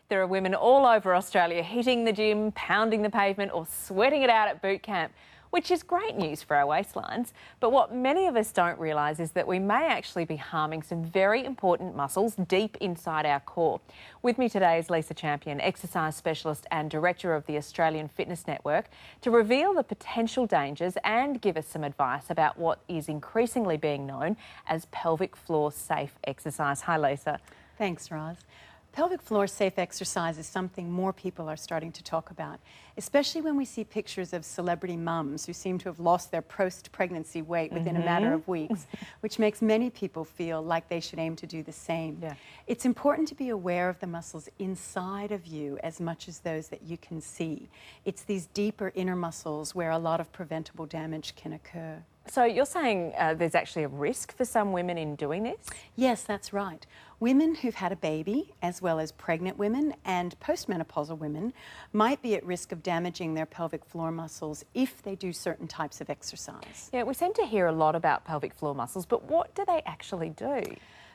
There are women all over Australia hitting the gym, pounding the pavement or sweating it out at boot camp, which is great news for our waistlines. But what many of us don't realise is that we may actually be harming some very important muscles deep inside our core. With me today is Lisa Champion, exercise specialist and director of the Australian Fitness Network, to reveal the potential dangers and give us some advice about what is increasingly being known as pelvic floor safe exercise. Hi, Lisa. Thanks, Roz. Pelvic floor safe exercise is something more people are starting to talk about, especially when we see pictures of celebrity mums who seem to have lost their post-pregnancy weight within a matter of weeks, which makes many people feel like they should aim to do the same. Yeah. It's important to be aware of the muscles inside of you as much as those that you can see. It's these deeper inner muscles where a lot of preventable damage can occur. So you're saying there's actually a risk for some women in doing this? Yes, that's right. Women who've had a baby, as well as pregnant women and postmenopausal women, might be at risk of damaging their pelvic floor muscles if they do certain types of exercise. Yeah, we seem to hear a lot about pelvic floor muscles, but what do they actually do?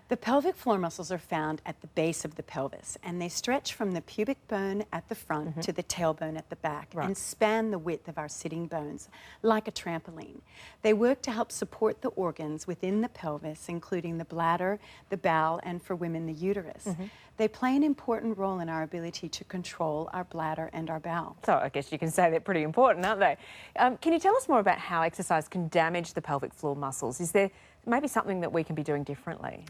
The pelvic floor muscles are found at the base of the pelvis, and they stretch from the pubic bone at the front to the tailbone at the back and span the width of our sitting bones like a trampoline. They work to help support the organs within the pelvis, including the bladder, the bowel, and for women, the uterus. They play an important role in our ability to control our bladder and our bowel. So I guess you can say they're pretty important, aren't they? Can you tell us more about how exercise can damage the pelvic floor muscles? Is there maybe something that we can be doing differently?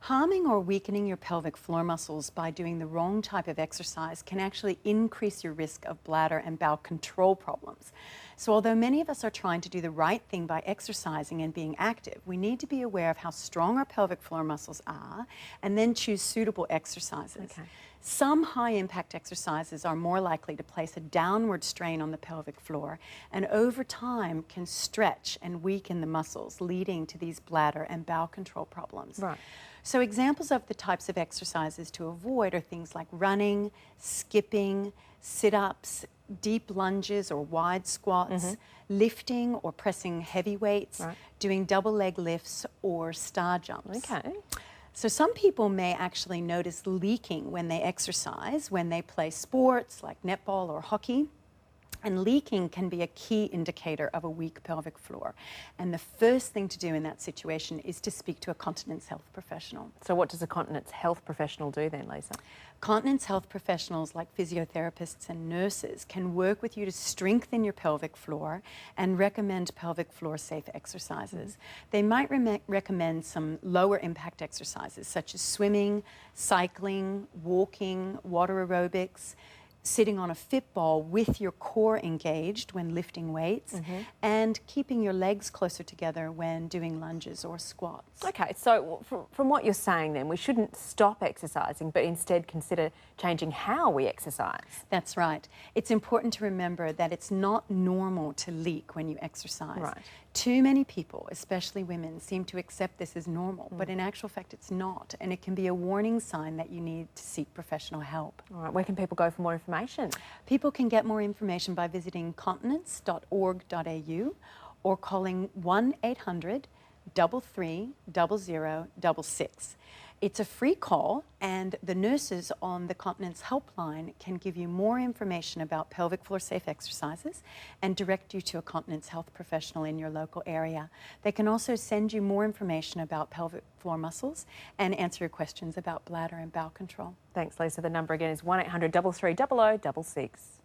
Harming or weakening your pelvic floor muscles by doing the wrong type of exercise can actually increase your risk of bladder and bowel control problems. So although many of us are trying to do the right thing by exercising and being active, we need to be aware of how strong our pelvic floor muscles are and then choose suitable exercises. Okay. Some high-impact exercises are more likely to place a downward strain on the pelvic floor and over time can stretch and weaken the muscles, leading to these bladder and bowel control problems. Right. So examples of the types of exercises to avoid are things like running, skipping, sit-ups, deep lunges or wide squats, lifting or pressing heavy weights, doing double leg lifts or star jumps. Okay. So some people may actually notice leaking when they exercise, when they play sports like netball or hockey. And leaking can be a key indicator of a weak pelvic floor. And the first thing to do in that situation is to speak to a continence health professional. So what does a continence health professional do then, Lisa? Continence health professionals like physiotherapists and nurses can work with you to strengthen your pelvic floor and recommend pelvic floor safe exercises. They might recommend some lower impact exercises such as swimming, cycling, walking, water aerobics, sitting on a fit ball with your core engaged when lifting weights, and keeping your legs closer together when doing lunges or squats. Okay, so from what you're saying then, we shouldn't stop exercising, but instead consider changing how we exercise. That's right. It's important to remember that it's not normal to leak when you exercise. Right. Too many people, especially women, seem to accept this as normal, but in actual fact it's not, and it can be a warning sign that you need to seek professional help. All right, where can people go for more information? People can get more information by visiting continence.org.au or calling 1-800 33 0066. It's a free call, and the nurses on the Continence helpline can give you more information about pelvic floor safe exercises and direct you to a continence health professional in your local area. They can also send you more information about pelvic floor muscles and answer your questions about bladder and bowel control. Thanks, Lisa. The number again is 1-800 33 0066.